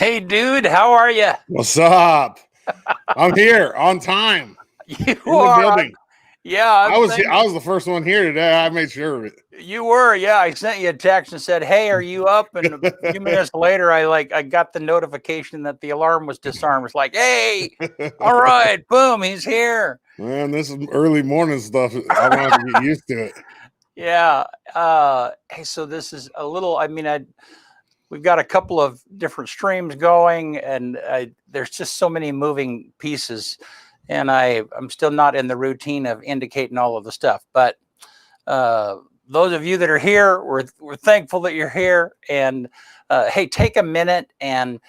Hey, dude, how are you? What's up? I'm here on time. You are. Yeah, I was the first one here today. I made sure of it. You were, yeah. I sent you a text and said, "Hey, are you up?" And a few minutes later, I got the notification that the alarm was disarmed. It's like, "Hey, all right, boom, he's here." Man, this is early morning stuff. I'm gonna have to get used to it. Yeah. Hey, so this is a little. I mean, we've got a couple of different streams going, and there's just so many moving pieces, and I'm still not in the routine of indicating all of the stuff. But those of you that are here, we're thankful that you're here. And hey, take a minute and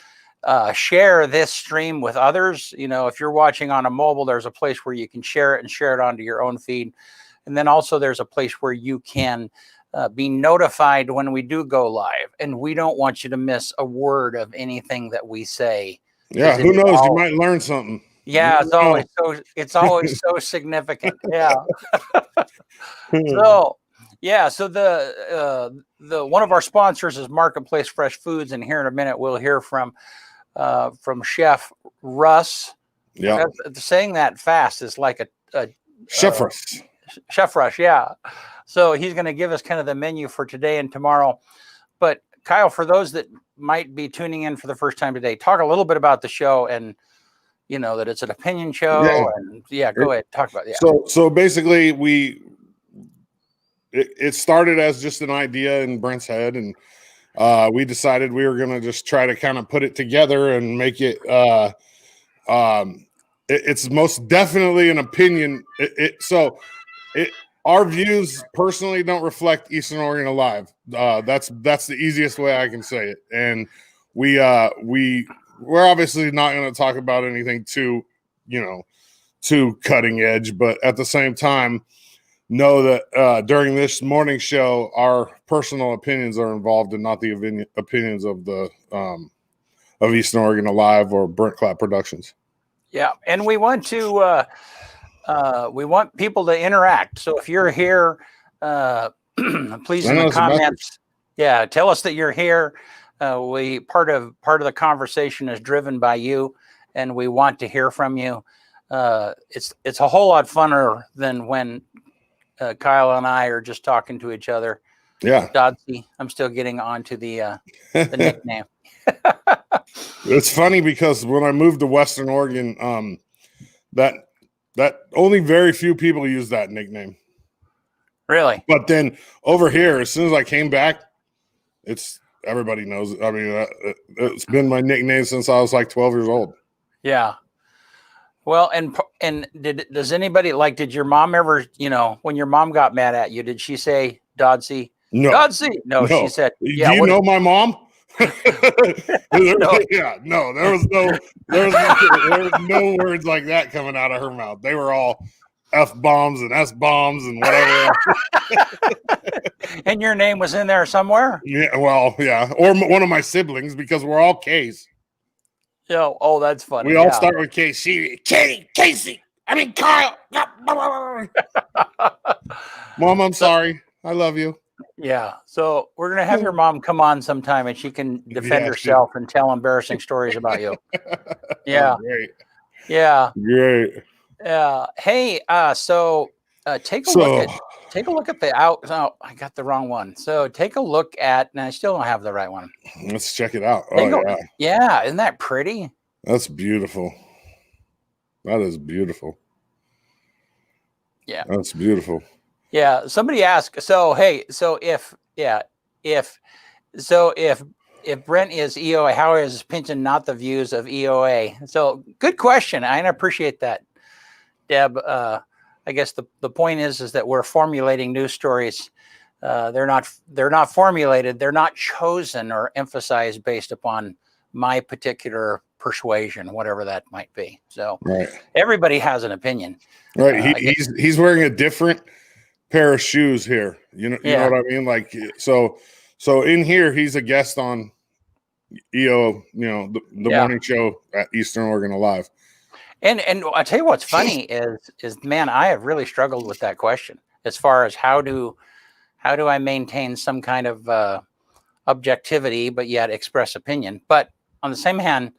share this stream with others. If you're watching on a mobile, there's a place where you can share it and share it onto your own feed. And then also there's a place where you can be notified when we do go live. And we don't want you to miss a word of anything that we say. Yeah, who knows? You might learn something. Yeah, it's always so significant. Yeah. So the one of our sponsors is Marketplace Fresh Foods, and here in a minute we'll hear from Chef Russ. Yeah, saying that fast is like a Chef Russ. Chef Rush, yeah. So he's going to give us kind of the menu for today and tomorrow. But Kyle, for those that might be tuning in for the first time today, talk a little bit about the show and that it's an opinion show. Yeah. And go ahead, talk about it. Yeah. So basically it started as just an idea in Brent's head, and we decided we were going to just try to kind of put it together and make it it's most definitely an opinion. Our views personally don't reflect Eastern Oregon Alive. That's the easiest way I can say it. And we're obviously not going to talk about anything too cutting edge, but at the same time, know that during this morning show, our personal opinions are involved and not the opinions of the of Eastern Oregon Alive or Brent Clapp Productions. Yeah, and we want people to interact. So if you're here, please in the comments, tell us that you're here. Part of the conversation is driven by you, and we want to hear from you. It's a whole lot funner than when Kyle and I are just talking to each other. Yeah, Dodsey. I'm still getting onto the nickname. It's funny because when I moved to Western Oregon, that only very few people use that nickname. Really? But then over here, as soon as I came back, everybody knows it. I mean, it's been my nickname since I was like 12 years old. Yeah. Well, and does anybody did your mom ever, when your mom got mad at you, did she say Dodsey? No. Dodsey? No, she said, yeah. Do you know my mom? No. Yeah, no, there was no words like that coming out of her mouth. They were all F-bombs and S-bombs and whatever. And your name was in there somewhere? Yeah, well, yeah. Or one of my siblings, because we're all K's. Oh, that's funny. We all start with Casey. Casey. I mean, Kyle. Mom, I'm sorry. I love you. Yeah. So we're going to have your mom come on sometime and she can defend herself and tell embarrassing stories about you. Yeah. Oh, great. Yeah. Great. Yeah. Hey, so take a look at the out. Oh, I got the wrong one. So take a look at, and I still don't have the right one. Let's check it out. Yeah. Yeah. Isn't that pretty? That's beautiful. That is beautiful. Yeah. That's beautiful. Yeah. Somebody asked, if Brent is EOA, how is Pinton not the views of EOA? So good question. I appreciate that, Deb. I guess the point is that we're formulating news stories. They're not formulated. They're not chosen or emphasized based upon my particular persuasion, whatever that might be. So right. Everybody has an opinion. Right. He's wearing a different pair of shoes here. You know what I mean? Like, so in here, he's a guest on EO, the morning show at Eastern Oregon Alive. And I tell you what's funny is man, I have really struggled with that question as far as how do I maintain some kind of objectivity but yet express opinion. But on the same hand,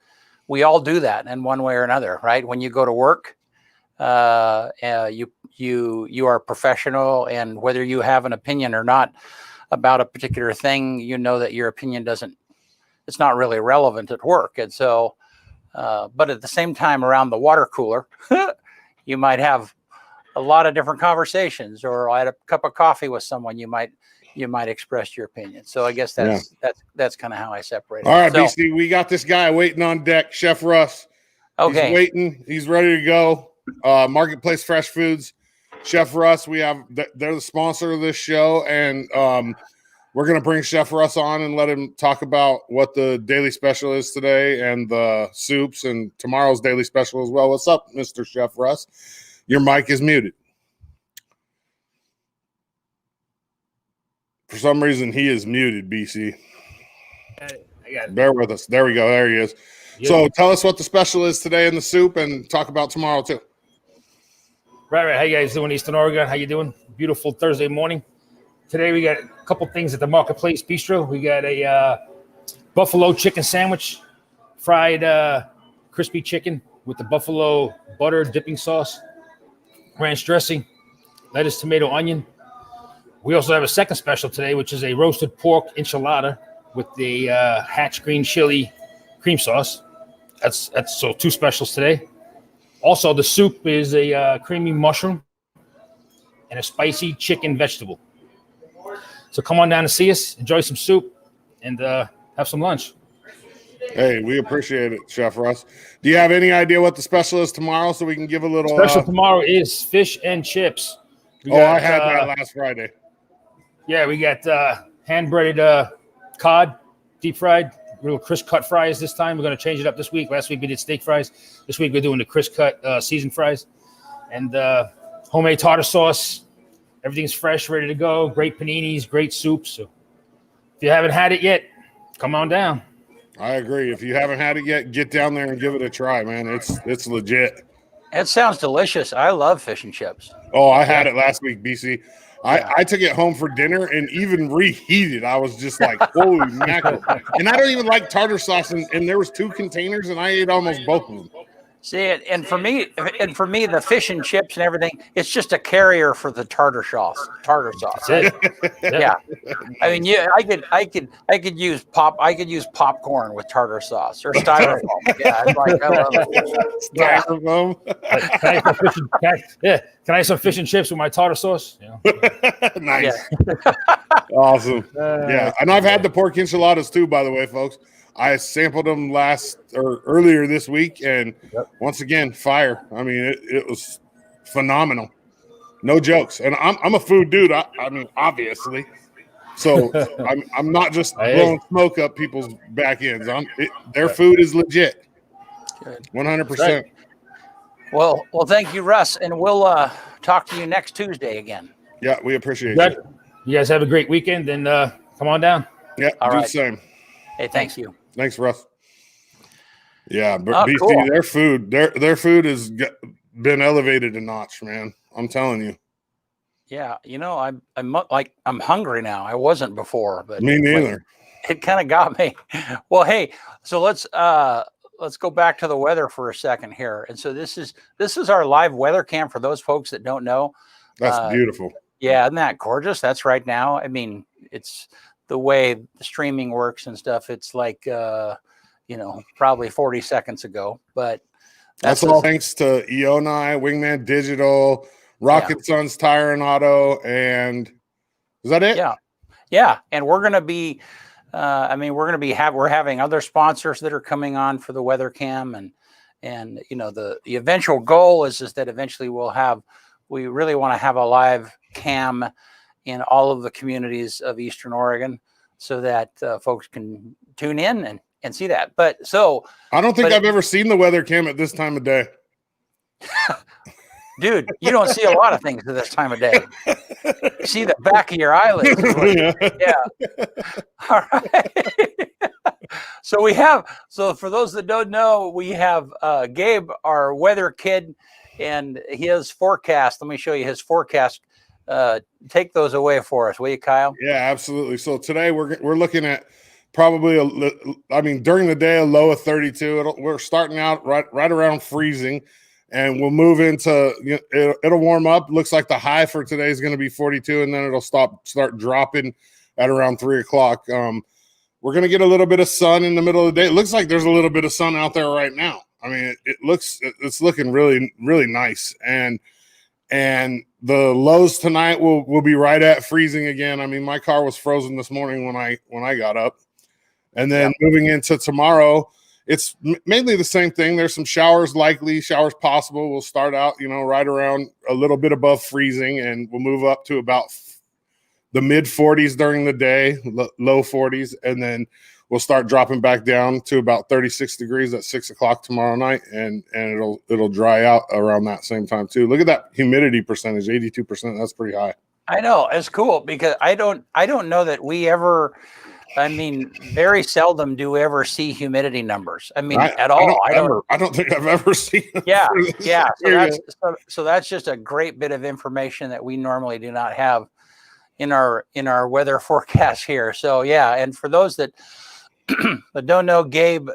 we all do that in one way or another, right? When you go to work, you are professional, and whether you have an opinion or not about a particular thing, you know that your opinion it's not really relevant at work. And so, but at the same time, around the water cooler, you might have a lot of different conversations, or at a cup of coffee with someone, you might express your opinion. So I guess that's kind of how I separate it. All right, BC, we got this guy waiting on deck, Chef Russ. Okay. He's waiting. He's ready to go. Marketplace Fresh Foods. Chef Russ. They're the sponsor of this show, and we're gonna bring Chef Russ on and let him talk about what the daily special is today and the soups and tomorrow's daily special as well. What's up, Mr. Chef Russ? Your mic is muted. For some reason, he is muted, BC. I got it. Bear with us. There we go. There he is. Yeah. So tell us what the special is today in the soup and talk about tomorrow too. Right. How you guys doing, Eastern Oregon? How you doing? Beautiful Thursday morning. Today we got a couple things at the Marketplace Bistro. We got a buffalo chicken sandwich, fried crispy chicken with the buffalo butter dipping sauce, ranch dressing, lettuce, tomato, onion. We also have a second special today, which is a roasted pork enchilada with the Hatch green chili cream sauce. That's so 2 specials today. Also, the soup is a creamy mushroom and a spicy chicken vegetable. So come on down and see us, enjoy some soup, and have some lunch. Hey, we appreciate it, Chef Russ. Do you have any idea what the special is tomorrow so we can give a little... Special tomorrow is fish and chips. I had that last Friday. Yeah, we got hand-breaded cod, deep fried, real crisp cut fries this time. We're going to change it up this week. Last week we did steak fries. This week we're doing the crisp cut seasoned fries. And homemade tartar sauce. Everything's fresh, ready to go. Great paninis, great soups. So if you haven't had it yet, come on down. I agree. If you haven't had it yet, get down there and give it a try, man. It's legit. It sounds delicious. I love fish and chips. Oh, I had it last week, BC. I took it home for dinner and even reheated. I was just like, holy mackerel. And I don't even like tartar sauce. And there was 2 containers and I ate almost both of them. See it, and for me, the fish and chips and everything, it's just a carrier for the tartar sauce. That's it. Yeah. I mean, yeah, I could use popcorn with tartar sauce or styrofoam. Yeah, it's like I love it. Yeah. Styrofoam. Can I have some fish and chips with my tartar sauce? Yeah. Nice. Awesome. Yeah. And I've had the pork enchiladas too, by the way, folks. I sampled them earlier this week, and once again, fire. I mean, it was phenomenal. No jokes. And I'm a food dude. I mean, obviously. So I'm not just blowing smoke up people's back ends. Their food is legit. 100%. Right. Well, thank you, Russ, and we'll talk to you next Tuesday again. Yeah, we appreciate it. You guys have a great weekend, and come on down. Yeah, All do right. the same. Hey, thanks you. Thanks, Russ. Yeah, but BC, cool. their food has been elevated a notch, man. I'm telling you. Yeah, I'm hungry now. I wasn't before, but Me neither. It kind of got me. Well, hey, so let's go back to the weather for a second here. And so this is our live weather cam for those folks that don't know. That's beautiful. Yeah, isn't that gorgeous? That's right now. I mean, it's the way the streaming works and stuff. It's like probably 40 seconds ago, but that's all thanks to EOA, Wingman Digital, Rocket Sons Tire and Auto, and is that it? Yeah. And we're going to be, we're having other sponsors that are coming on for the weather cam, and the eventual goal is that eventually we really want to have a live cam in all of the communities of Eastern Oregon so that folks can tune in and see that. But I don't think I've ever seen the weather cam at this time of day. Dude, you don't see a lot of things at this time of day. You see the back of your eyelids. Yeah. All right. So for those that don't know, we have Gabe, our weather kid, and his forecast. Let me show you his forecast. Take those away for us, will you, Kyle? Yeah, absolutely. So today we're looking at probably during the day a low of 32. We're starting out right around freezing, and we'll move into it'll warm up. Looks like the high for today is going to be 42, and then it'll start dropping at around 3 o'clock. We're going to get a little bit of sun in the middle of the day. It looks like there's a little bit of sun out there right now. I mean, it's looking really, really nice. And the lows tonight will be right at freezing again. I mean, my car was frozen this morning when I got up. And then moving into tomorrow, it's mainly the same thing. There's some showers likely, showers possible. We'll start out, right around a little bit above freezing, and we'll move up to about the mid 40s during the day, low 40s, and then we'll start dropping back down to about 36 degrees at 6 o'clock tomorrow night, and it'll dry out around that same time too. Look at that humidity percentage, 82%. That's pretty high. I know, it's cool because I don't know that we ever. I mean, very seldom do we ever see humidity numbers. I mean, at all. I don't think I've ever seen. Yeah. So that's just a great bit of information that we normally do not have in our weather forecast here. So yeah, and for those that don't know, Gabe,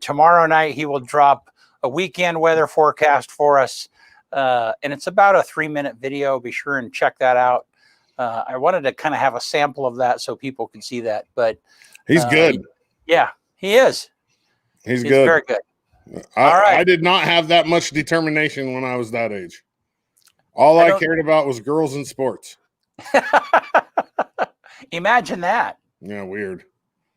tomorrow night he will drop a weekend weather forecast for us, and it's about a 3-minute video. Be sure and check that out. I wanted to kind of have a sample of that so people can see that, but he's good. Yeah, he is. He's good. Very good. All right. I did not have that much determination when I was that age. All I cared about was girls and sports. Imagine that. Yeah, weird.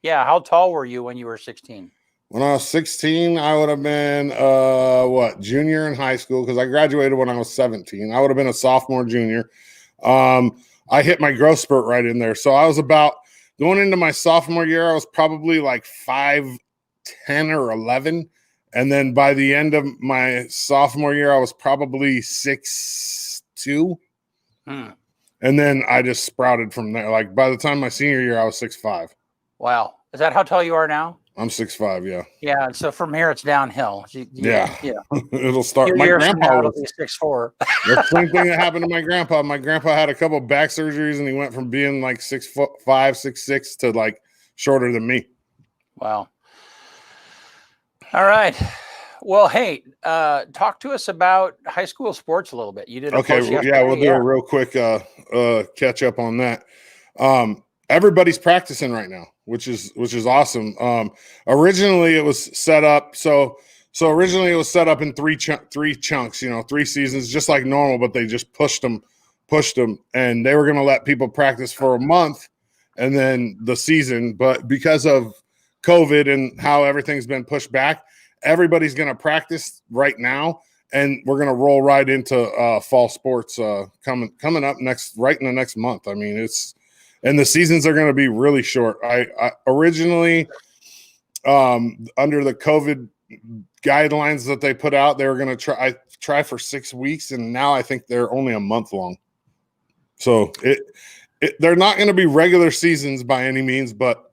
Yeah, how tall were you when you were 16? When I was 16, I would have been junior in high school, because I graduated when I was 17. I would have been a sophomore, junior. I hit my growth spurt right in there. So I was about going into my sophomore year, I was probably like 5'10" or 11. And then by the end of my sophomore year, I was probably 6'2". And then I just sprouted from there. Like by the time my senior year, I was 6'5". Wow. Is that how tall you are now? I'm 6'5", yeah. Yeah, so from here it's downhill. Yeah. It'll start. My grandpa was 6'4". The same thing that happened to my grandpa. My grandpa had a couple of back surgeries, and he went from being like 6'5", 6'6" to like shorter than me. Wow. All right. Well, hey, talk to us about high school sports a little bit. You did a okay. Yeah, we'll do a real quick catch up on that. Everybody's practicing right now, which is awesome. Originally it was set up so originally it was set up in three chunks, 3 seasons, just like normal, but they just pushed them, and they were going to let people practice for a month and then the season. But because of COVID and how everything's been pushed back, everybody's going to practice right now, and we're going to roll right into fall sports coming up right in the next month. I mean, and the seasons are going to be really short. I originally, under the COVID guidelines that they put out, they were going to try for 6 weeks, and now I think they're only a month long. So they're not going to be regular seasons by any means, but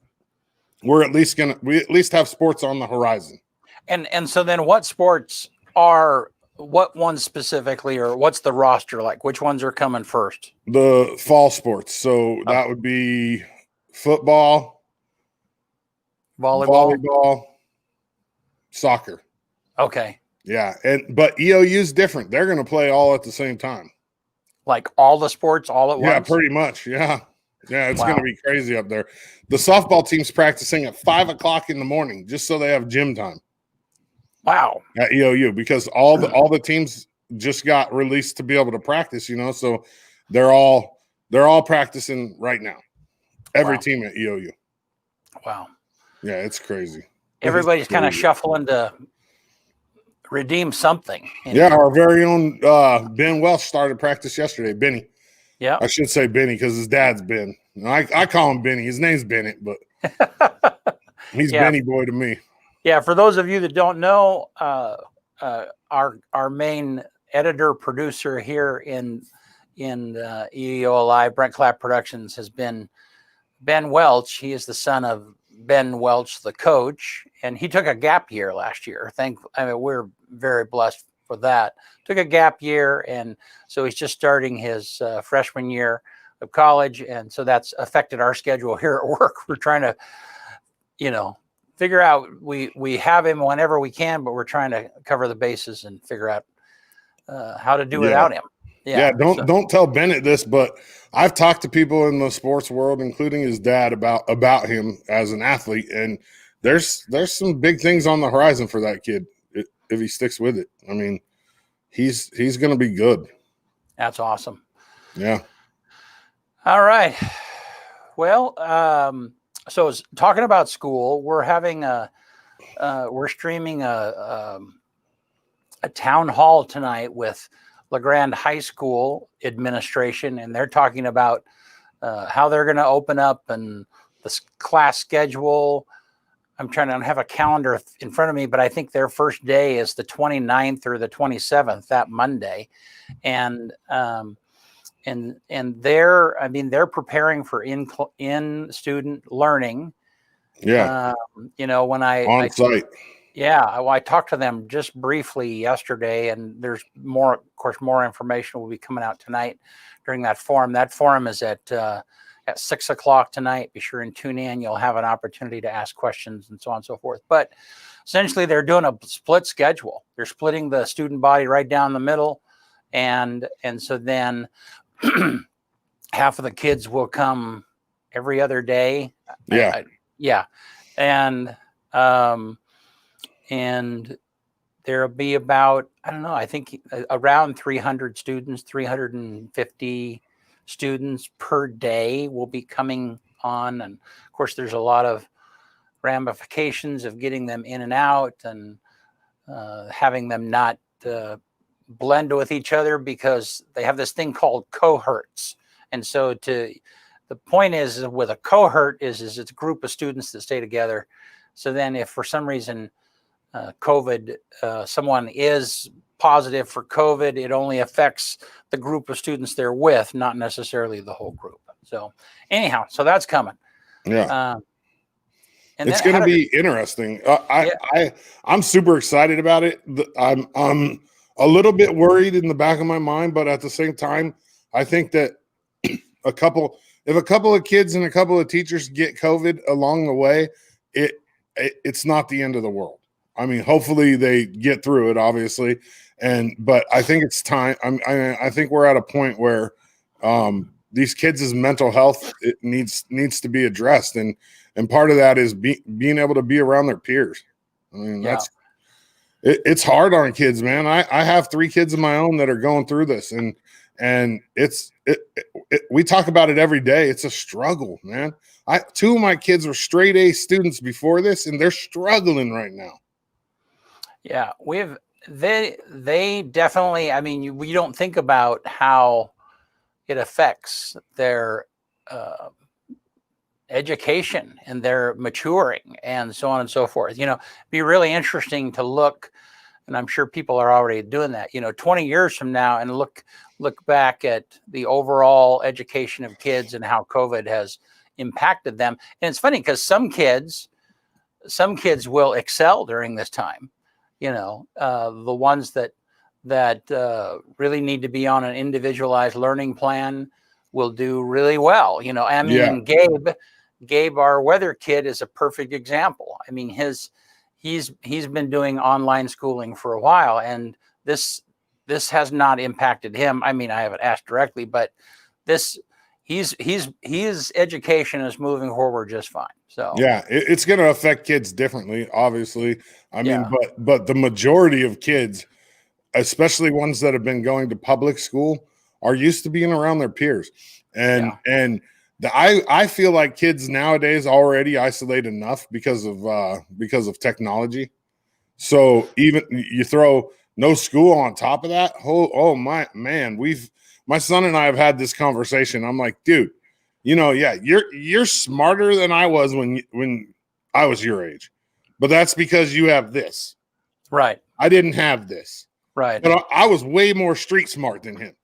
we at least have sports on the horizon. And so then, what sports are? What ones specifically, or what's the roster like? Which ones are coming first? The fall sports. So that would be football, volleyball, soccer. Okay. Yeah. But EOU is different. They're going to play all at the same time. Like all the sports all at once? Yeah, pretty much. Yeah. Yeah. It's going to be crazy up there. The softball team's practicing at 5 o'clock in the morning just so they have gym time. Wow. At EOU, because all the teams just got released to be able to practice, so they're all practicing right now. Every team at EOU. Wow. Yeah, it's crazy. Everybody's kind of shuffling to redeem something. Yeah, our very own Ben Welsh started practice yesterday. Benny. Yeah. I should say Benny because his dad's Ben. I call him Benny. His name's Bennett, but he's Benny boy to me. Yeah, for those of you that don't know, our main editor producer here in EOA Live, Brent Clapp Productions, has been Ben Welch. He is the son of Ben Welch, the coach, and he took a gap year last year. We're very blessed for that. Took a gap year, and so he's just starting his freshman year of college, and so that's affected our schedule here at work. We're trying to, figure out, we have him whenever we can, but we're trying to cover the bases and figure out how to do without him. Yeah. Don't tell Bennett this, but I've talked to people in the sports world, including his dad, about him as an athlete, and there's some big things on the horizon for that kid if he sticks with it. I mean, he's going to be good. That's awesome. Yeah. All right. Well, so talking about school, we're having we're streaming a town hall tonight with LeGrand High School administration, and they're talking about how they're going to open up and the class schedule. I don't have a calendar in front of me, but I think their first day is the 29th or the 27th, that Monday. And they're preparing for in student learning. Yeah. When on site. Yeah, well, I talked to them just briefly yesterday, and there's more, of course, more information will be coming out tonight during that forum. That forum is at 6:00 tonight. Be sure and tune in. You'll have an opportunity to ask questions and so on and so forth. But essentially, they're doing a split schedule. They're splitting the student body right down the middle, and so then half of the kids will come every other day. Yeah. And there'll be about, I don't know, I think around 300 students, 350 students per day will be coming on. And of course, there's a lot of ramifications of getting them in and out and having them not blend with each other, because they have this thing called cohorts. And so the point is with a cohort is it's a group of students that stay together. So then if for some reason COVID, someone is positive for COVID, it only affects the group of students they're with, not necessarily the whole group. So anyhow, so that's coming. Yeah. And it's going to be interesting. I'm super excited about it. I'm a little bit worried in the back of my mind, but at the same time, I think that if a couple of kids and a couple of teachers get COVID along the way, it's not the end of the world. I mean, hopefully they get through it, obviously, but I think it's time. I think we're at a point where these kids' mental health needs to be addressed, and part of that is being able to be around their peers. I mean, it's hard on kids, man. I have 3 kids of my own that are going through this, and we talk about it every day. It's a struggle, man. 2 of my kids were straight A students before this, and they're struggling right now. Yeah, they definitely, I mean, we don't think about how it affects their education and their maturing and so on and so forth. Be really interesting to look, and I'm sure people are already doing that, 20 years from now, and look back at the overall education of kids and how COVID has impacted them. And it's funny because some kids will excel during this time. The ones that really need to be on an individualized learning plan will do really well. And Gabe, our weather kid, is a perfect example. I mean, he's been doing online schooling for a while, and this has not impacted him. I mean, I haven't asked directly, but his education is moving forward just fine. So yeah, it's going to affect kids differently, obviously. I mean, but the majority of kids, especially ones that have been going to public school, are used to being around their peers. And I feel like kids nowadays already isolate enough because of technology. So even you throw no school on top of that. Oh my man, my son and I have had this conversation. I'm like, dude, you're smarter than I was when I was your age, but that's because you have this. Right. I didn't have this. Right. But I was way more street smart than him.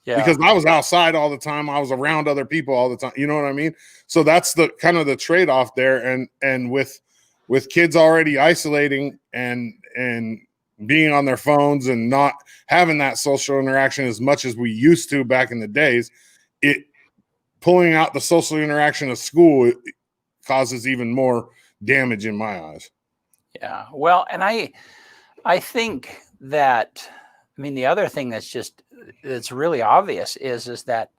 Yeah. Because I was outside all the time. I was around other people all the time. You know what I mean? So that's the kind of the trade-off there. And with kids already isolating and being on their phones and not having that social interaction as much as we used to back in the days, pulling out the social interaction of school causes even more damage in my eyes. Yeah. Well, and I think that, I mean, the other thing that's really obvious is that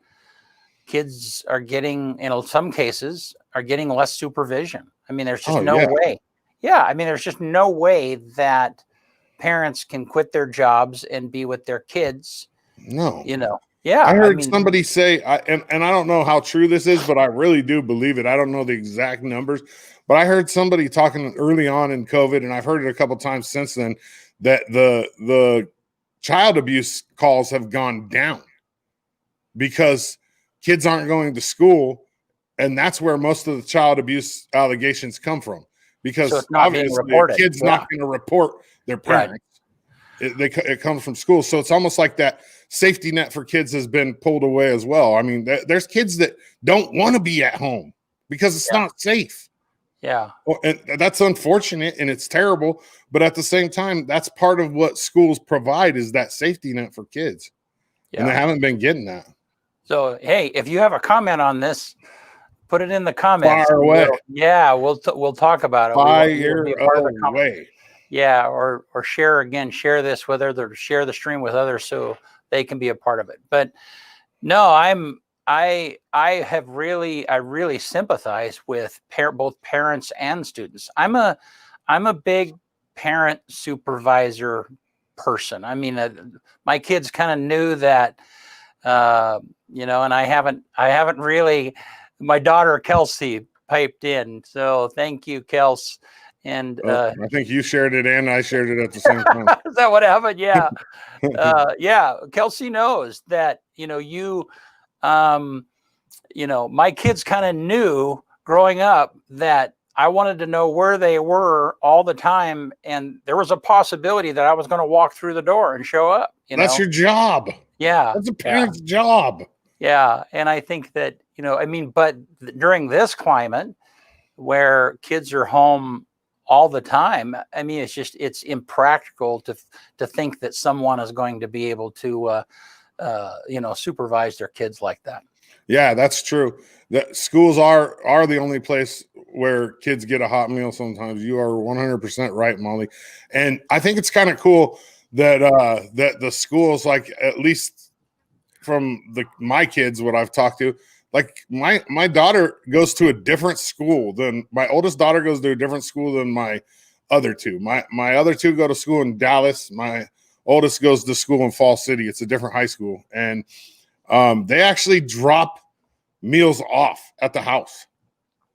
kids are getting, in some cases, are getting less supervision. I mean, there's just no way. Yeah. I mean, there's just no way that parents can quit their jobs and be with their kids. No. Yeah. I heard somebody say, and I don't know how true this is, but I really do believe it. I don't know the exact numbers, but I heard somebody talking early on in COVID, and I've heard it a couple times since then, that the child abuse calls have gone down because kids aren't going to school, and that's where most of the child abuse allegations come from. Because so it's not being obviously reported. a kid's not going to report their parents. Right. It comes from school. So it's almost like that safety net for kids has been pulled away as well. I mean, there's kids that don't want to be at home because it's not safe. Yeah. And that's unfortunate and it's terrible. But at the same time, that's part of what schools provide is that safety net for kids. Yeah. And they haven't been getting that. So, hey, if you have a comment on this, put it in the comments. Fire away. We'll talk about it. Fire away. Yeah, or share this with others, share the stream with others so they can be a part of it. But no, I really sympathize with both parents and students. I'm a big parent supervisor person. I mean, my kids kind of knew that, and I haven't really. My daughter Kelsey piped in, so thank you, Kels. And I think you shared it and I shared it at the same time. Is that what happened? Yeah. Yeah. Kelsey knows that, my kids kind of knew growing up that I wanted to know where they were all the time. And there was a possibility that I was going to walk through the door and show up. That's your job. Yeah. That's a parent's job. Yeah. And I think that, but during this climate where kids are home all the time, I mean, it's impractical to think that someone is going to be able to, supervise their kids like that. Yeah, that's true. That schools are the only place where kids get a hot meal sometimes. You are 100% right, Molly. And I think it's kind of cool that that the schools, like at least from my kids, what I've talked to, like my daughter goes to a different school than my oldest daughter goes to a different school than my other two. My other two go to school in Dallas. My oldest goes to school in Fall City. It's a different high school. And they actually drop meals off at the house.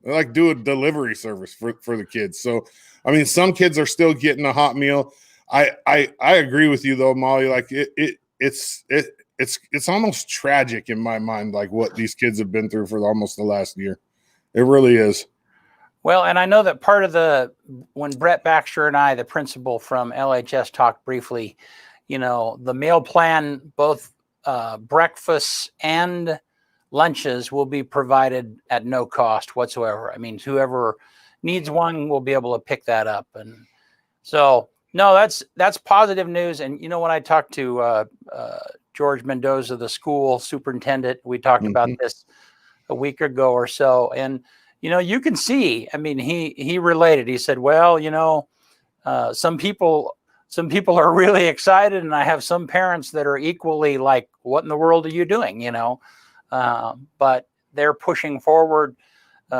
They like do a delivery service for the kids. So, I mean, some kids are still getting a hot meal. I agree with you though, Molly. Like it's almost tragic in my mind, like what these kids have been through for almost the last year. It really is. Well, and I know that when Brett Baxter and I, the principal from LHS, talked briefly, the meal plan, both breakfasts and lunches will be provided at no cost whatsoever. I mean, whoever needs one will be able to pick that up. And so, no, that's positive news. And, when I talked to George Mendoza, the school superintendent, we talked about this a week ago or so. And, you can see, I mean, he related. He said, well, some people are really excited, and I have some parents that are equally like, what in the world are you doing? But they're pushing forward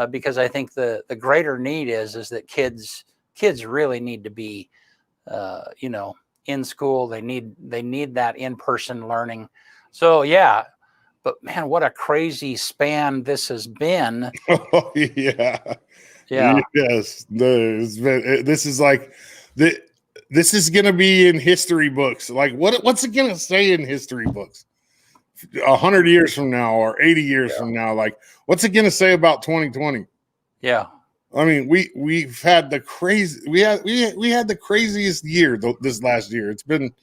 because I think the greater need is that kids really need to be, in school. They need that in-person learning. So yeah, but man, what a crazy span this has been. Oh yeah. Yes. This is like this is going to be in history books. Like what's it going to say in history books 100 years from now or 80 years from now? Like, what's it going to say about 2020? Yeah. I mean, we've had the craziest year this last year. It's been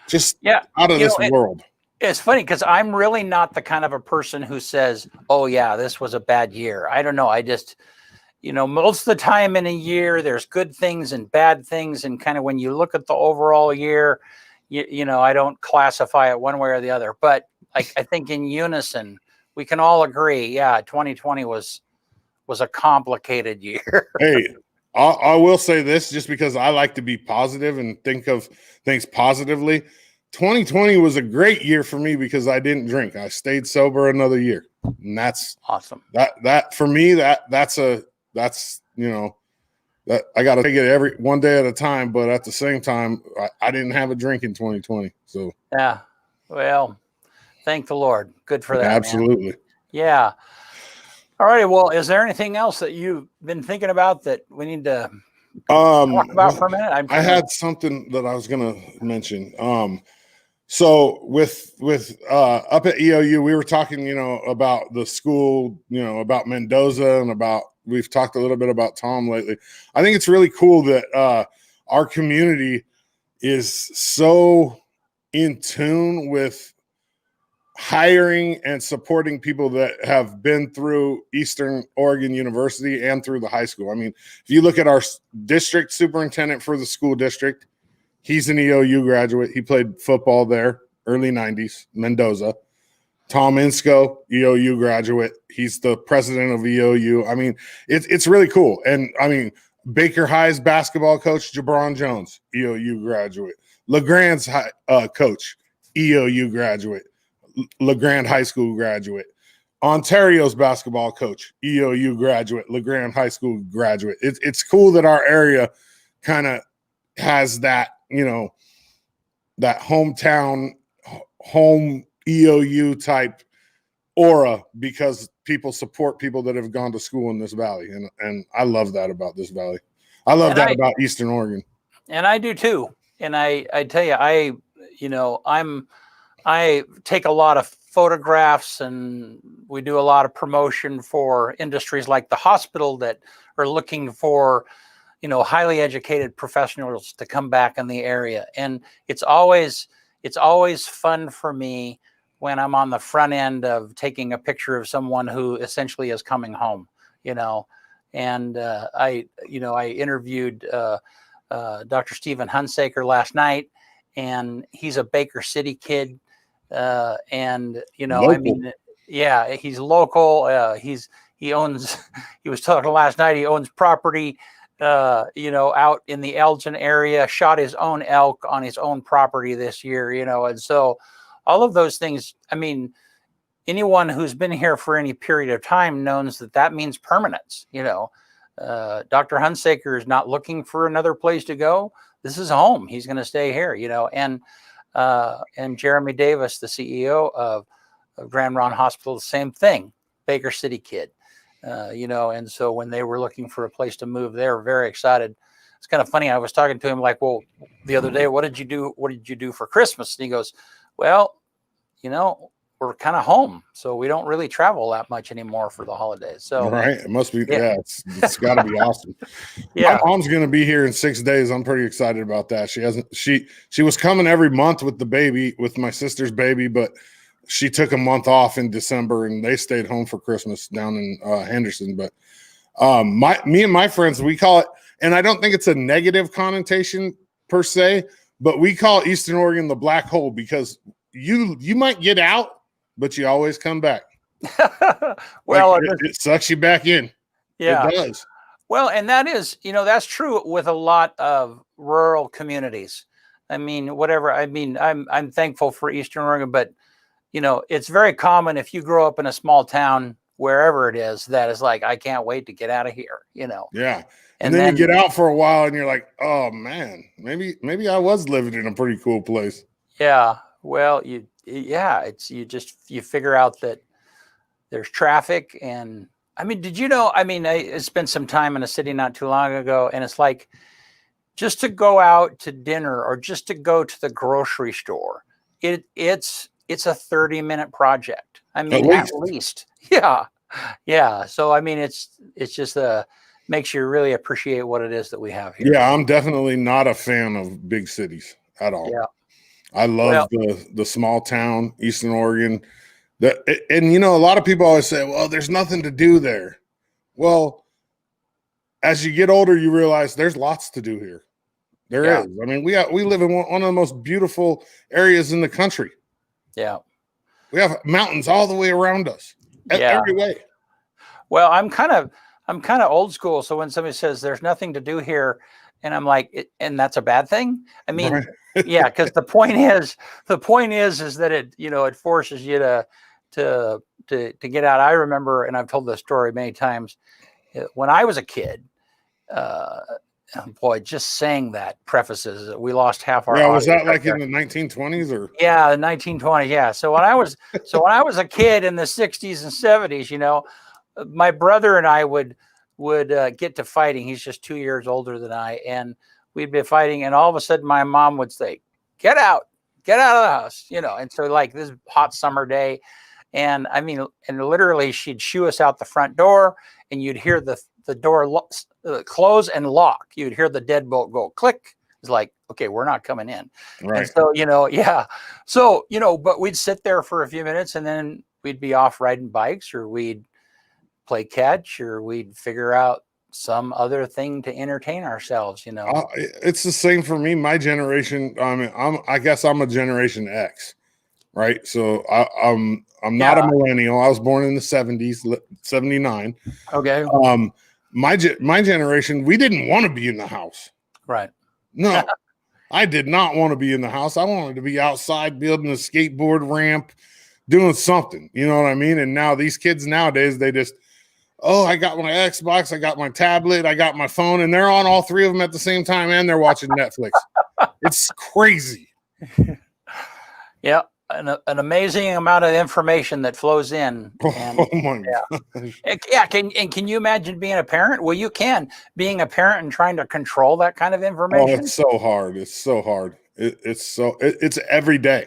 just out of this world. It's funny because I'm really not the kind of a person who says, oh yeah, this was a bad year. I don't know. I just, most of the time in a year, there's good things and bad things. And kind of when you look at the overall year, I don't classify it one way or the other. But I think in unison, we can all agree, 2020 was a complicated year. Hey, I will say this just because I like to be positive and think of things positively. 2020 was a great year for me because I didn't drink. I stayed sober another year. And that's awesome. That for me, that's that I got to take it one day at a time. But at the same time, I didn't have a drink in 2020. So, yeah, well, Thank the Lord. Good for that, man. Absolutely. Yeah. All righty. Well, is there anything else that you've been thinking about that we need to talk about for a minute? I had something that I was going to mention. So with up at EOU, we were talking, about the school, about Mendoza and we've talked a little bit about Tom lately. I think it's really cool that our community is so in tune with hiring and supporting people that have been through Eastern Oregon University and through the high school. I mean, if you look at our district superintendent for the school district, he's an EOU graduate. He played football there, early 90s, Mendoza. Tom Insko, EOU graduate. He's the president of EOU. I mean, it's really cool. And I mean, Baker High's basketball coach, Jabron Jones, EOU graduate. LeGrand's coach, EOU graduate. LeGrand High School graduate. Ontario's basketball coach, EOU graduate. LeGrand High School graduate. It's cool that our area kind of has that, that hometown, home EOU type aura because people support people that have gone to school in this valley. And I love that about this valley. I love that about Eastern Oregon. And I do too. And I tell you, I take a lot of photographs and we do a lot of promotion for industries like the hospital that are looking for, highly educated professionals to come back in the area. And it's always fun for me when I'm on the front end of taking a picture of someone who essentially is coming home, and I interviewed Dr. Stephen Hunsaker last night, and he's a Baker City kid. And local. I mean, yeah, he's local. He was talking last night, he owns property, out in the Elgin area, shot his own elk on his own property this year, and so all of those things, I mean, anyone who's been here for any period of time knows that means permanence. Dr. Hunsaker is not looking for another place to go. This is home. He's going to stay here, and Jeremy Davis, the CEO of Grand Ronde Hospital, the same thing, Baker City kid, and so when they were looking for a place to move, they were very excited. It's kind of funny. I was talking to him like, well, the other day, what did you do for Christmas? And he goes, well, we're kind of home, so we don't really travel that much anymore for the holidays. So right, it must be. Yeah, it's got to be awesome. Yeah, my mom's going to be here in 6 days. I'm pretty excited about that. She was coming every month with the baby, with my sister's baby, but she took a month off in December, and they stayed home for Christmas down in Henderson. But me and my friends, we call it, and I don't think it's a negative connotation per se, but we call Eastern Oregon the black hole because you might get out, but you always come back. Well, it sucks you back in. Yeah, it does. Well, and that is, that's true with a lot of rural communities. I mean, I'm thankful for Eastern Oregon, but it's very common if you grow up in a small town, wherever it is, that is like, I can't wait to get out of here. Yeah. And then you get out for a while and you're like, oh man, maybe I was living in a pretty cool place. Yeah. Well, you figure out that there's traffic. And I mean, I spent some time in a city not too long ago, and it's like, just to go out to dinner or just to go to the grocery store, it's a 30-minute project. I mean, at least. Yeah. Yeah. So, I mean, it's just makes you really appreciate what it is that we have here. Yeah. I'm definitely not a fan of big cities at all. Yeah. I love the small town, Eastern Oregon. And a lot of people always say, well, there's nothing to do there. Well, as you get older, you realize there's lots to do here. There is. I mean, we live in one of the most beautiful areas in the country. Yeah. We have mountains all the way around us. Every way. Well, I'm kind of old school. So when somebody says there's nothing to do here, and I'm like, and that's a bad thing. I mean, right. Yeah, because the point is that it forces you to get out. I remember, and I've told this story many times, when I was a kid, boy, just saying that prefaces we lost half our Yeah, was audience that right like there. in the 1920s or? Yeah, the 1920s. Yeah. So when I was a kid in the 60s and 70s, my brother and I would get to fighting. He's just 2 years older than I, and we'd be fighting, and all of a sudden my mom would say, get out of the house, And so like this hot summer day, and I mean, and literally she'd shoo us out the front door, and you'd hear the door close and lock. You'd hear the deadbolt go click. It's like, okay, we're not coming in. Right. And so, yeah. So, but we'd sit there for a few minutes, and then we'd be off riding bikes, or we'd play catch, or we'd figure out some other thing to entertain ourselves, It's the same for me. My generation, I mean, I guess I'm a Generation X, right? So I'm not a millennial. I was born in the 70s, 79. Okay. My generation, we didn't want to be in the house. Right. No, I did not want to be in the house. I wanted to be outside building a skateboard ramp, doing something, you know what I mean? And now these kids nowadays, they just, oh, I got my Xbox, I got my tablet, I got my phone, and they're on all three of them at the same time, and they're watching Netflix. It's crazy. Yeah, an amazing amount of information that flows in. And, oh my gosh. Yeah. Can you imagine being a parent? Well, you can. Being a parent and trying to control that kind of information. Oh, it's so hard. It's so hard. It's every day.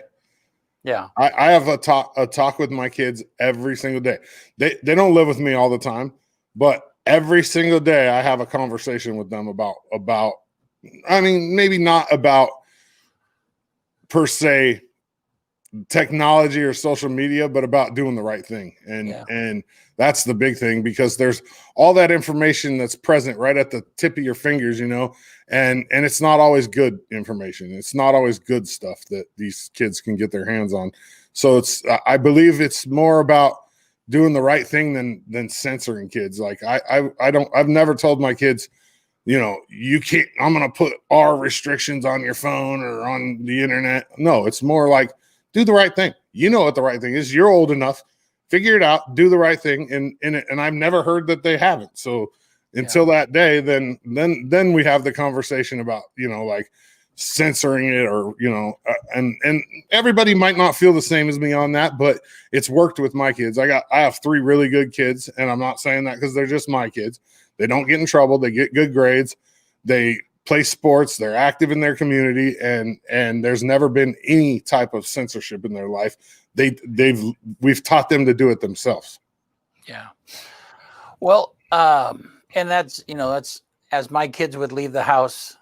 Yeah. I have a talk with my kids every single day. They don't live with me all the time, but every single day I have a conversation with them about I mean, maybe not about per se technology or social media, but about doing the right thing. And that's the big thing, because there's all that information that's present right at the tip of your fingers, and it's not always good information. It's not always good stuff that these kids can get their hands on. So I believe it's more about doing the right thing than censoring kids. Like I've never told my kids, you can't, I'm going to put our restrictions on your phone or on the internet. No, it's more like, do the right thing. You know what the right thing is. You're old enough. Figure it out. Do the right thing. And I've never heard that they haven't. So until that day, then we have the conversation about, like censoring it, or, and everybody might not feel the same as me on that, but it's worked with my kids. I have 3 really good kids, and I'm not saying that because they're just my kids. They don't get in trouble. They get good grades. They play sports, they're active in their community, and there's never been any type of censorship in their life. We've taught them to do it themselves. Yeah. Well, and that's as my kids would leave the house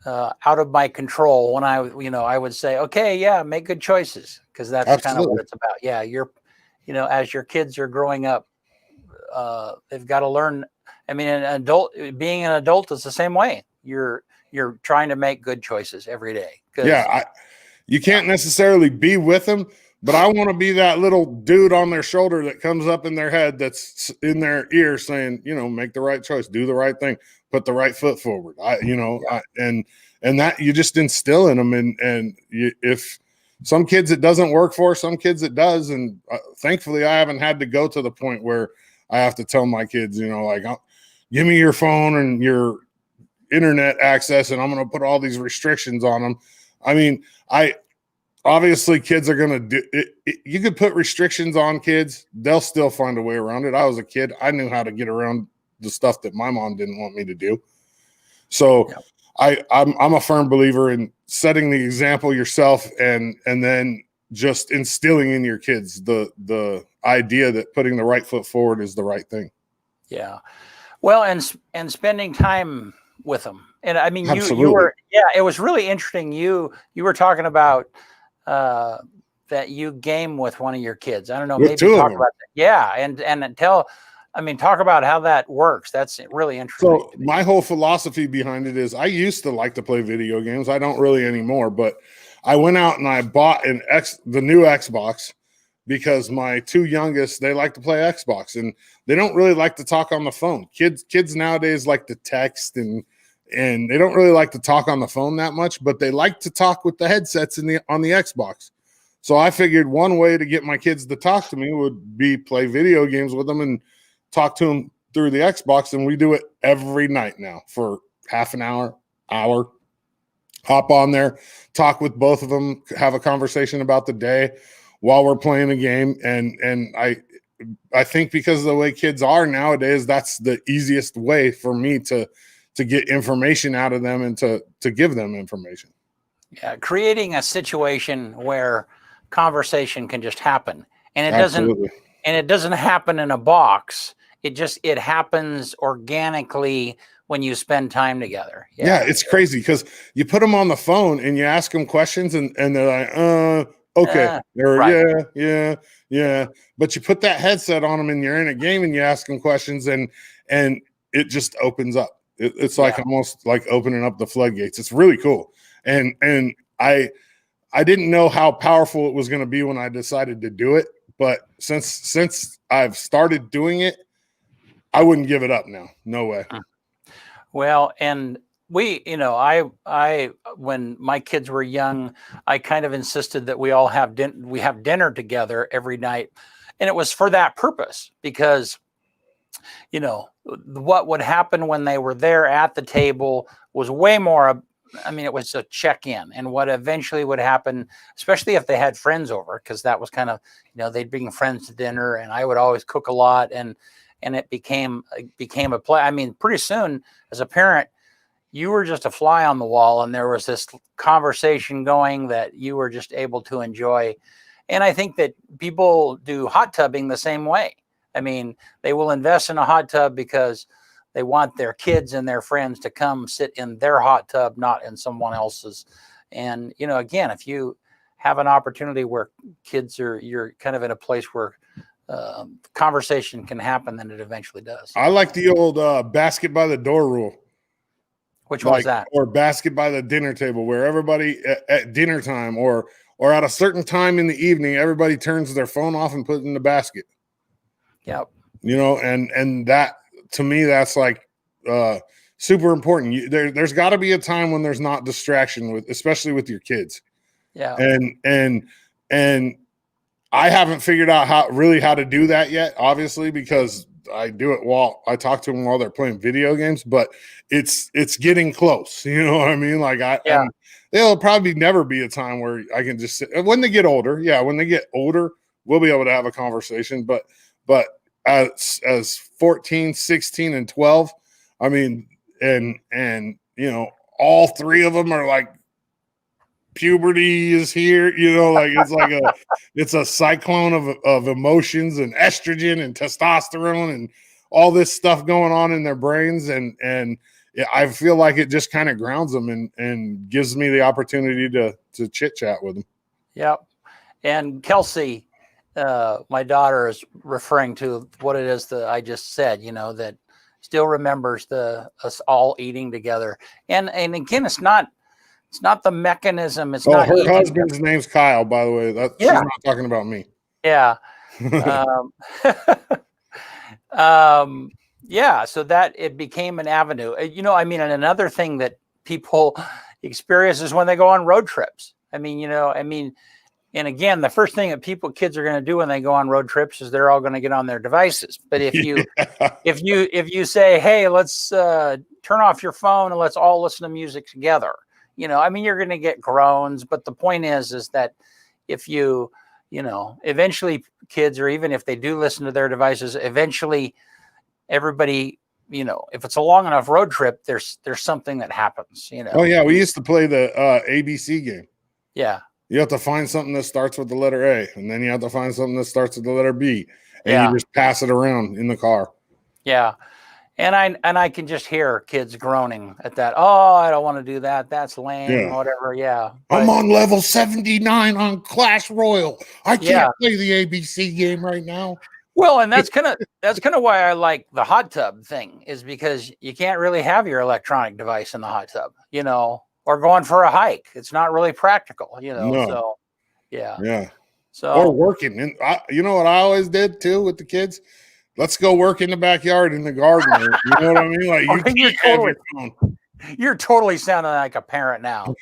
out of my control, when I would say, okay, yeah, make good choices, because that's kind of what it's about. Yeah, as your kids are growing up, they've got to learn. I mean, being an adult is the same way. You're trying to make good choices every day. Yeah, you can't necessarily be with them, but I want to be that little dude on their shoulder that comes up in their head, that's in their ear saying, make the right choice, do the right thing, put the right foot forward. And that you just instill in them. And if some kids it doesn't work for, some kids it does. And thankfully, I haven't had to go to the point where I have to tell my kids, like, give me your phone and your internet access, and I'm going to put all these restrictions on them. I mean, obviously kids are going to do it. You could put restrictions on kids. They'll still find a way around it. I was a kid. I knew how to get around the stuff that my mom didn't want me to do. So I'm a firm believer in setting the example yourself, and then just instilling in your kids the idea that putting the right foot forward is the right thing. Yeah. Well, and spending time with them. And I mean, you were, it was really interesting. You were talking about that you game with one of your kids. I don't know, maybe talk about that. Yeah. And talk about how that works. That's really interesting. So my whole philosophy behind it is, I used to like to play video games. I don't really anymore, but I went out and I bought the new Xbox, because my 2 youngest, they like to play Xbox, and they don't really like to talk on the phone. Kids nowadays like to text, and they don't really like to talk on the phone that much, but they like to talk with the headsets on the Xbox. So I figured one way to get my kids to talk to me would be play video games with them and talk to them through the Xbox. And we do it every night now for half an hour, hop on there, talk with both of them, have a conversation about the day while we're playing a game. And I think because of the way kids are nowadays, that's the easiest way for me to get information out of them and to give them information. Yeah, creating a situation where conversation can just happen, and it doesn't happen in a box. It happens organically when you spend time together. Yeah, it's crazy because you put them on the phone and you ask them questions and they're like, okay, right. Yeah. But you put that headset on them and you're in a game and you ask them questions and it just opens up. It's like almost like opening up the floodgates. It's really cool. And I didn't know how powerful it was going to be when I decided to do it, but since I've started doing it, I wouldn't give it up now. No way. Well, and we, I when my kids were young, I kind of insisted that we all have dinner together every night, and it was for that purpose because, what would happen when they were there at the table was way more. It was a check-in, and what eventually would happen, especially if they had friends over, because that was kind of, they'd bring friends to dinner, and I would always cook a lot, and it became a play. Pretty soon, as a parent, you were just a fly on the wall, and there was this conversation going that you were just able to enjoy. And I think that people do hot tubbing the same way. They will invest in a hot tub because they want their kids and their friends to come sit in their hot tub, not in someone else's. And, again, if you have an opportunity where you're kind of in a place where conversation can happen, then it eventually does. I like the old basket by the door rule. Which one was that? Or basket by the dinner table, where everybody at dinner time or at a certain time in the evening, everybody turns their phone off and put it in the basket. Yep. And that, to me, that's like super important. There's got to be a time when there's not distraction especially with your kids. Yeah. And I haven't figured out how to do that yet, obviously, because I do it while I talk to them while they're playing video games, but it's getting close. You know what I mean? Like there'll probably never be a time where I can just sit. When they get older, we'll be able to have a conversation, but as 14, 16, and 12, and all three of them are like, puberty is here, it's a cyclone of emotions and estrogen and testosterone and all this stuff going on in their brains. And I feel like it just kind of grounds them and gives me the opportunity to chit chat with them. Yep. And Kelsey, my daughter, is referring to what it is that I just said, that still remembers us all eating together. And again, it's not the mechanism. It's not. Her husband's name's Kyle, by the way. She's not talking about me. Yeah. So that it became an avenue. And another thing that people experience is when they go on road trips. And again, the first thing that kids are going to do when they go on road trips is they're all going to get on their devices. But if you say, hey, let's turn off your phone and let's all listen to music together. You're going to get groans, but the point is that if eventually kids, or even if they do listen to their devices, eventually everybody, if it's a long enough road trip, there's something that happens, Oh yeah. We used to play the ABC game. Yeah. You have to find something that starts with the letter A, and then you have to find something that starts with the letter B, and you just pass it around in the car. Yeah. And I can just hear kids groaning at that. Oh, I don't want to do that. That's lame. Whatever. Yeah. I'm on level 79 on Clash Royale. I can't play the ABC game right now. Well, and that's kind of why I like the hot tub thing, is because you can't really have your electronic device in the hot tub, or going for a hike. It's not really practical, No. So yeah. Yeah. So or working. And you know what I always did too with the kids? Let's go work in the backyard in the garden. You know what I mean? Like you're totally sounding like a parent now.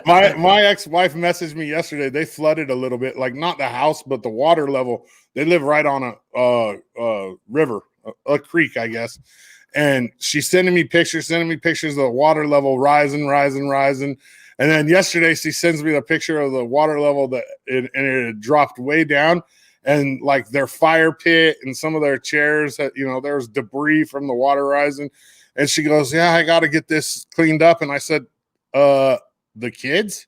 My ex-wife messaged me yesterday. They flooded a little bit, like not the house, but the water level. They live right on a river, a creek, I guess. And she's sending me pictures of the water level rising. And then yesterday she sends me the picture of the water level and it had dropped way down. And like their fire pit and some of their chairs, there was debris from the water rising. And she goes, yeah, I got to get this cleaned up. And I said, the kids?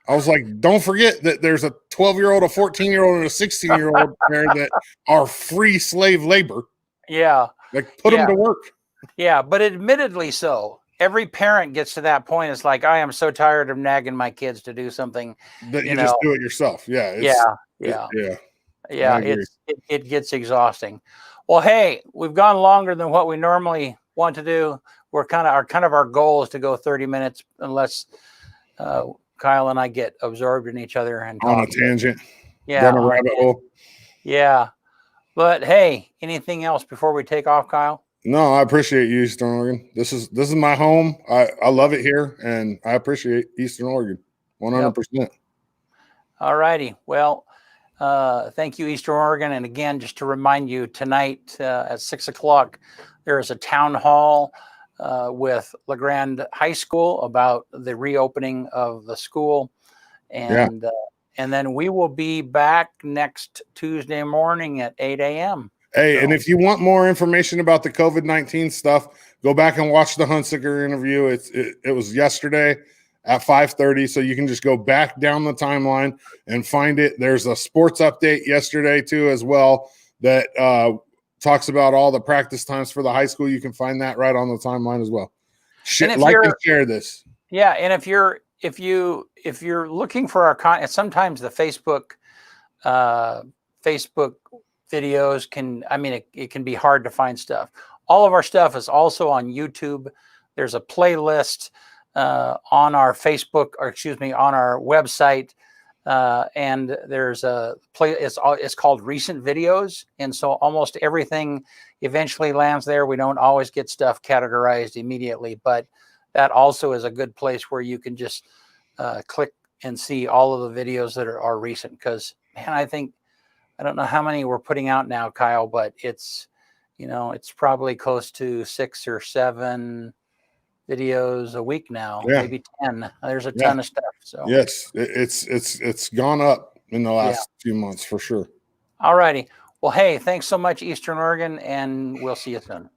I was like, don't forget that there's a 12-year-old, a 14-year-old, and a 16-year-old there that are free slave labor. Yeah. Like, put them to work. Yeah, but admittedly so. Every parent gets to that point. It's like, I am so tired of nagging my kids to do something. That you just do it yourself. Yeah. Yeah. It gets exhausting. Well, hey, we've gone longer than what we normally want to do. We're kind of our goal is to go 30 minutes unless Kyle and I get absorbed in each other and on a tangent. Yeah. Down a rabbit hole. Yeah. But hey, anything else before we take off, Kyle? No, I appreciate you, Eastern Oregon. This is my home. I love it here, and I appreciate Eastern Oregon 100%. Yep. All righty. Well, thank you, Eastern Oregon. And again, just to remind you, tonight at 6 o'clock, there is a town hall with LeGrand High School about the reopening of the school. And and then we will be back next Tuesday morning at 8 a.m. Hey, and if you want more information about the COVID-19 stuff, go back and watch the Hunsicker interview. It was yesterday at 5:30, so you can just go back down the timeline and find it. There's a sports update yesterday too as well that talks about all the practice times for the high school. You can find that right on the timeline as well. Like and share this. Yeah, and if you're looking for our content, sometimes the Facebook videos it can be hard to find stuff. All of our stuff is also on YouTube. There's a playlist on our Facebook, on our website, and there's a it's called Recent Videos, and so almost everything eventually lands there. We don't always get stuff categorized immediately, but that also is a good place where you can just click and see all of the videos that are recent. Because man, I don't know how many we're putting out now, Kyle, but it's probably close to 6 or 7 videos a week now, maybe 10. There's a ton of stuff. So yes, it's gone up in the last few months for sure. All righty. Well, hey, thanks so much, Eastern Oregon, and we'll see you soon.